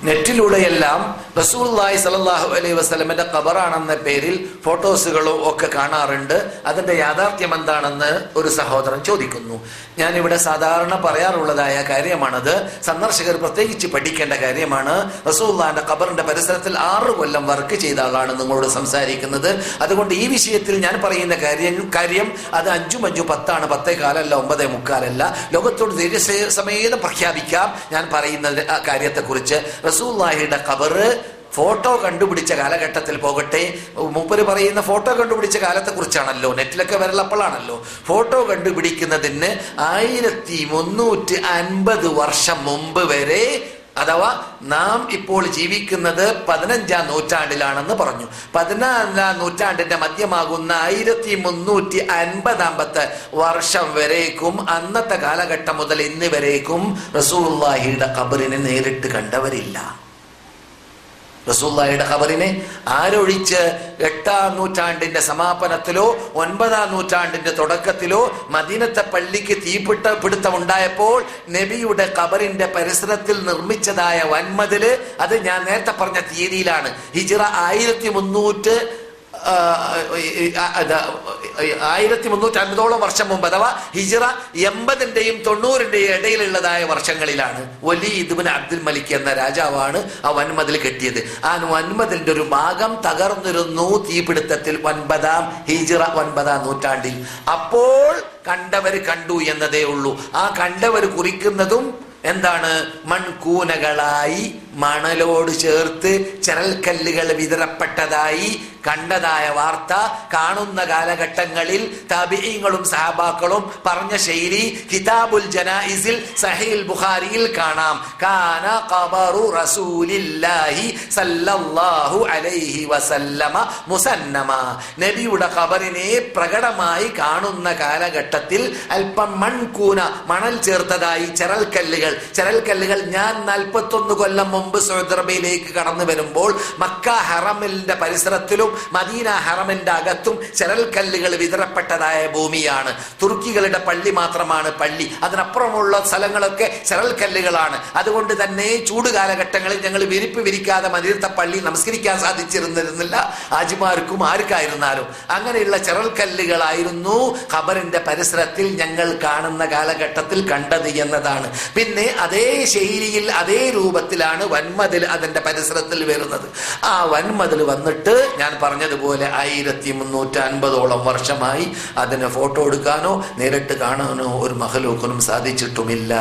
നെറ്റിലൂടെയെല്ലാം റസൂലുള്ളാഹി സ്വല്ലല്ലാഹു അലൈഹി വസല്ലമയുടെ ഖബറാണെന്ന പേരിൽ ഫോട്ടോസുകളും ഒക്കെ കാണാറുണ്ട്. അതിന്റെ യാഥാർത്ഥ്യം എന്താണെന്ന് ഒരു സഹോദരൻ ചോദിക്കുന്നു. ഞാനിവിടെ സാധാരണ പറയാറുള്ളതായ കാര്യമാണത്. സന്ദർശകർ പ്രത്യേകിച്ച് പഠിക്കേണ്ട കാര്യമാണ്. റസൂലുള്ളാഹിന്റെ ഖബറിന്റെ പരിസരത്തിൽ 6 കൊല്ലം വർക്ക് ചെയ്ത ആളാണ് നിങ്ങളോട് സംസാരിക്കുന്നത്. അതുകൊണ്ട് ഈ വിഷയത്തിൽ ഞാൻ പറയുന്ന കാര്യം അത് 5 5 10 10:15 9:15 ലോകത്തോട് ധൈര്യസമേതം പ്രഖ്യാപിക്കാം ഞാൻ പറയുന്ന കാര്യത്തെക്കുറിച്ച്. റസൂലുള്ളാഹിയുടെ ഖബറ് ഫോട്ടോ കണ്ടുപിടിച്ച കാലഘട്ടത്തിൽ പോകട്ടെ, മൂപ്പര് പറയുന്ന ഫോട്ടോ കണ്ടുപിടിച്ച കാലത്തെ കുറിച്ചാണല്ലോ, നെറ്റിലൊക്കെ വരലപ്പോഴാണല്ലോ. ഫോട്ടോ കണ്ടുപിടിക്കുന്നതിന് 1350 വർഷം മുമ്പ് വരെ, അഥവാ നാം ഇപ്പോൾ ജീവിക്കുന്നത് 15-ാം നൂറ്റാണ്ടിലാണെന്ന് പറഞ്ഞു. 14-ാം നൂറ്റാണ്ടിന്റെ മധ്യമാകുന്ന 1350 വർഷം വരേക്കും, അന്നത്തെ കാലഘട്ടം മുതൽ ഇന്ന് വരേക്കും റസൂലുള്ളാഹിയുടെ ഖബറിനെ നേരിട്ട് കണ്ടവരില്ല. റസൂലുള്ളാഹിയുടെ ഖബറിനെ ആരൊഴിച്ച് 8-ാം നൂറ്റാണ്ടിന്റെ സമാപനത്തിലോ 9-ാം നൂറ്റാണ്ടിന്റെ തുടക്കത്തിലോ മദീനത്തെ പള്ളിക്ക് തീപിടുത്തം ഉണ്ടായപ്പോൾ നബിയുടെ ഖബറിന്റെ പരിസരത്തിൽ നിർമ്മിച്ചതായ വൻമതില്, അത് ഞാൻ നേരത്തെ പറഞ്ഞ തീയതിയിലാണ്, ഹിജ്റ 1350 വർഷം മുമ്പ്, അഥവാ ഹിജ്റ 80-ന്റെയും 90-ന്റെയും ഇടയിലുള്ളതായ വർഷങ്ങളിലാണ്. വലീദ് ഇബ്നു അബ്ദുൽ മലിക് എന്ന രാജാവാണ് ആ വൻമതിൽ കെട്ടിയത്. ആ വൻമതിലിന്റെ ഒരു ഭാഗം തകർന്നിരുന്നു തീപിടുത്തത്തിൽ 9-ാം നൂറ്റാണ്ടിൽ. അപ്പോൾ കണ്ടവര് കണ്ടു എന്നതേ ഉള്ളൂ. ആ കണ്ടവര് കുറിക്കുന്നതും എന്താണ്? മൺകൂനകളായി മണലോട് ചേർത്ത് ചരൽക്കല്ലുകൾ വിതരപ്പെട്ടതായി കണ്ടതായ വാർത്ത കാണുന്ന കാലഘട്ടങ്ങളിൽ താബിഈങ്ങളും സഹാബാക്കളും പറഞ്ഞ ശൈലി കിതാബുൽ ജനായിസിൽ സഹീഹുൽ ബുഖാരിയിൽ കാണാം. കാന ഖബറു റസൂലില്ലാഹി സല്ലല്ലാഹു അലൈഹി വസല്ലമ മുസന്നമ. നബിയുടെ ഖബറിനെ പ്രകടമായി കാണുന്ന കാലഘട്ടത്തിൽ അല്പം മൺകൂന, മണൽ ചേർത്തതായി ചരൽക്കല്ലുകൾ ഞാൻ 41 കൊല്ലം മുമ്പ് സൗദി അറേബ്യയിലേക്ക് കടന്നു വരുമ്പോൾ മക്ക ഹറമിന്റെ പരിസരത്തിലും മദീന ഹറമിന്റെ അകത്തും ചരൽക്കല്ലുകൾ വിതരപ്പെട്ടതായ ഭൂമിയാണ്. തുർക്കികളുടെ പള്ളി മാത്രമാണ് പള്ളി, അതിനപ്പുറമുള്ള സ്ഥലങ്ങളൊക്കെ ചരൽക്കല്ലുകളാണ്. അതുകൊണ്ട് തന്നെ ചൂട് കാലഘട്ടങ്ങളിൽ ഞങ്ങൾ വിരിക്കാതെ മദീനത്തെ പള്ളി നമസ്കരിക്കാൻ സാധിച്ചിരുന്നില്ല, ഹാജിമാർക്കും ആർക്കായിരുന്നാലും. അങ്ങനെയുള്ള ചരൽക്കല്ലുകളായിരുന്നു ഖബറിന്റെ പരിസരത്തിൽ ഞങ്ങൾ കാണുന്ന കാലഘട്ടത്തിൽ കണ്ടത് എന്നതാണ്. പിന്നെ അതേ ശൈലിയിൽ അതേ രൂപത്തിലാണ് വൻമതിൽ അതിന്റെ പരിസരത്തിൽ വരുന്നത്. ആ വൻമതിൽ വന്നിട്ട് ഞാൻ പറഞ്ഞതുപോലെ 1350 വർഷമായി അതിന് ഫോട്ടോ എടുക്കാനോ നേരിട്ട് കാണാനോ ഒരു മഖലൂഖിനും സാധിച്ചിട്ടുമില്ല.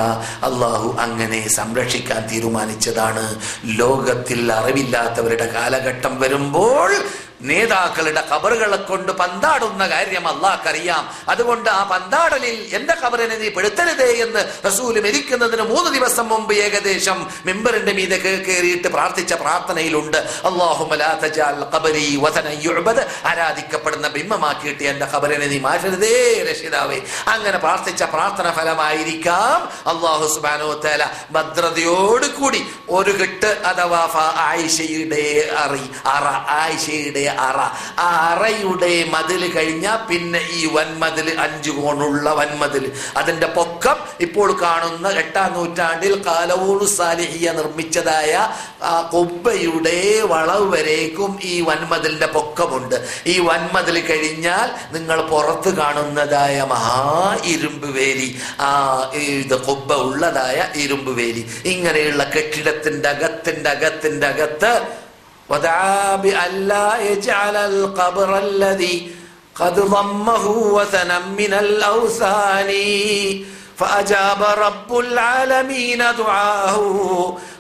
അള്ളാഹു അങ്ങനെ സംരക്ഷിക്കാൻ തീരുമാനിച്ചതാണ്. ലോകത്തിൽ അറിവില്ലാത്തവരുടെ കാലഘട്ടം വരുമ്പോൾ നേതാക്കളുടെ ഖബറുകളെ കൊണ്ട് പന്താടുന്ന കാര്യം അള്ളാഹ്ക്കറിയാം. അതുകൊണ്ട് ആ പന്താടലിൽ എന്റെ ഖബറിനെ നീ പെടുത്തരുതേ എന്ന് റസൂൽ മരിക്കുന്നതിന് 3 ദിവസം മുമ്പ് ഏകദേശം മിമ്പറിന്റെ മീതെ കയറിയിട്ട് പ്രാർത്ഥിച്ച പ്രാർത്ഥനയിലുണ്ട്, അല്ലാഹുമ്മ ലാ തജഅൽ ഖബരി വതനൻ യുഅബദ്, ആരാധിക്കപ്പെടുന്ന ബിംബമാക്കിയിട്ട് എന്റെ ഖബറിനെ നീ മാറ്റരുതേ രക്ഷിതാവേ. അങ്ങനെ പ്രാർത്ഥിച്ച പ്രാർത്ഥന ഫലമായിരിക്കാം അല്ലാഹു സുബ്ഹാനഹു വ തആല ഭദ്രതയോട് കൂടി ഒരു കെട്ട്, അഥവാ ആയിഷയുടെ അറ, ആ അറയുടെ മതില് കഴിഞ്ഞാൽ പിന്നെ ഈ വൻമതിൽ 5 കോണുള്ള വൻമതിൽ, അതിന്റെ പൊക്കം ഇപ്പോൾ കാണുന്ന 8-ാം നൂറ്റാണ്ടിൽ ഖാലഊനു സാലിഹിയ നിർമ്മിച്ചതായ ആ ഖുബ്ബയുടെ വളവ് വരേക്കും ഈ വൻമതിലിന്റെ പൊക്കമുണ്ട്. ഈ വൻമതിൽ കഴിഞ്ഞാൽ നിങ്ങൾ പുറത്ത് കാണുന്നതായ മഹാ ഇരുമ്പ് വേലി, ആ ഇത് ഖുബ്ബ ഉള്ളതായ ഇരുമ്പ് വേലി, ഇങ്ങനെയുള്ള കെട്ടിടത്തിന്റെ അകത്ത് ودعا بألا يجعل القبر الذي قد ضمه وثنا من الأوثان فأجاب رب العالمين دعاه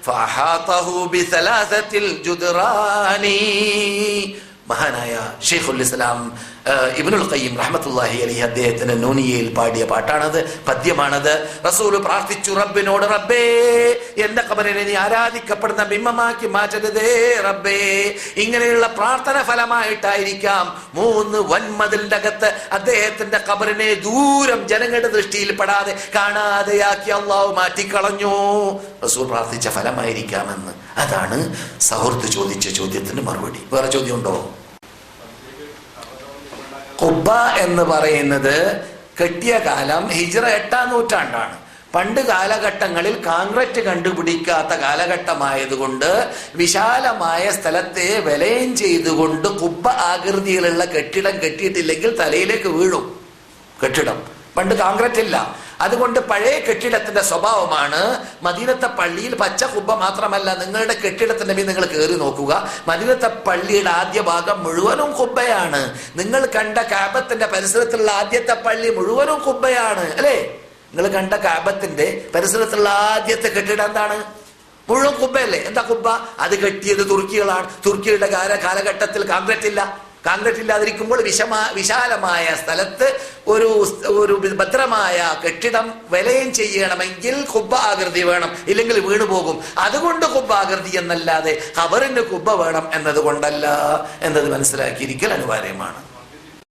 فأحاطه ب3 الجدران. മഹാനായ ഷെയ്ഖുൽ ഇസ്ലാം ഇബ്നുൽ ഖയ്യിം റഹ്മത്തുള്ളാഹി അലൈഹി അദ്ദേഹത്തിന് നൂനിയയിൽ പാടിയ പാട്ടാണത്, പദ്യമാണത്. റസൂൽ പ്രാർത്ഥിച്ചു റബ്ബിനോട്, റബ്ബേ എന്റെ ഖബറിനെ നീ ആരാധിക്കപ്പെടുന്ന ബിംബമാക്കി മാറ്റരുതേ റബ്ബേ. ഇങ്ങനെയുള്ള പ്രാർത്ഥന ഫലമായിട്ടായിരിക്കാം 3 വൻമതിലിന്റെ അകത്ത് അദ്ദേഹത്തിന്റെ ഖബറിനെ ദൂരം ജനങ്ങളുടെ ദൃഷ്ടിയിൽ പെടാതെ കാണാതെയാക്കി അള്ളാഹു മാറ്റിക്കളഞ്ഞു. റസൂൽ പ്രാർത്ഥിച്ച ഫലമായിരിക്കാമെന്ന്. അതാണ് സൗഹൃദ് ചോദിച്ച ചോദ്യത്തിന് മറുപടി. വേറെ ചോദ്യമുണ്ടോ? ഖുബ്ബ എന്ന് പറയുന്നത് കെട്ടിയ കാലം ഹിജ്റ 8-ാം നൂറ്റാണ്ടാണ്. പണ്ട് കാലഘട്ടങ്ങളിൽ കോൺക്രീറ്റ് കണ്ടുപിടിക്കാത്ത കാലഘട്ടമായതുകൊണ്ട് വിശാലമായ സ്ഥലത്തെ വലയം ചെയ്തുകൊണ്ട് കുബ്ബ ആകൃതിയിലുള്ള കെട്ടിടം കെട്ടിയിട്ടില്ലെങ്കിൽ തലയിലേക്ക് വീഴും. കെട്ടിടം പണ്ട് കോൺക്രീറ്റ് ഇല്ല. അതുകൊണ്ട് പഴയ കെട്ടിടത്തിന്റെ സ്വഭാവമാണ്. മദീനത്തെ പള്ളിയിൽ പച്ച കുബ്ബ മാത്രമല്ല, നിങ്ങളുടെ കെട്ടിടത്തിന്റെ മീൻ നിങ്ങൾ കയറി നോക്കുക, മദീനത്തെ പള്ളിയുടെ ആദ്യ ഭാഗം മുഴുവനും കുബ്ബയാണ്. നിങ്ങൾ കണ്ട കാബത്തിന്റെ പരിസരത്തുള്ള ആദ്യത്തെ പള്ളി മുഴുവനും കുബ്ബയാണ് അല്ലേ? നിങ്ങൾ കണ്ട കാബത്തിന്റെ പരിസരത്തുള്ള ആദ്യത്തെ കെട്ടിടം എന്താണ്? മുഴുവൻ കുബ്ബയല്ലേ? എന്താ കുബ്ബ? അത് കെട്ടിയത് തുർക്കികളാണ്. തുർക്കിയുടെ കാലഘട്ടത്തിൽ കോൺക്രീറ്റ് ഇല്ല. കോൺക്രീറ്റ് ഇല്ലാതിരിക്കുമ്പോൾ വിശാലമായ സ്ഥലത്ത് ഒരു ഭദ്രമായ കെട്ടിടം വലയം ചെയ്യണമെങ്കിൽ കുബ്ബ ആകൃതി വേണം, ഇല്ലെങ്കിൽ വീണുപോകും. അതുകൊണ്ട് കുബ്ബ ആകൃതി എന്നല്ലാതെ ഖബറിന് കുബ്ബ വേണം എന്നതുകൊണ്ടല്ല എന്നത് മനസ്സിലാക്കിയിരിക്കൽ അനിവാര്യമാണ്.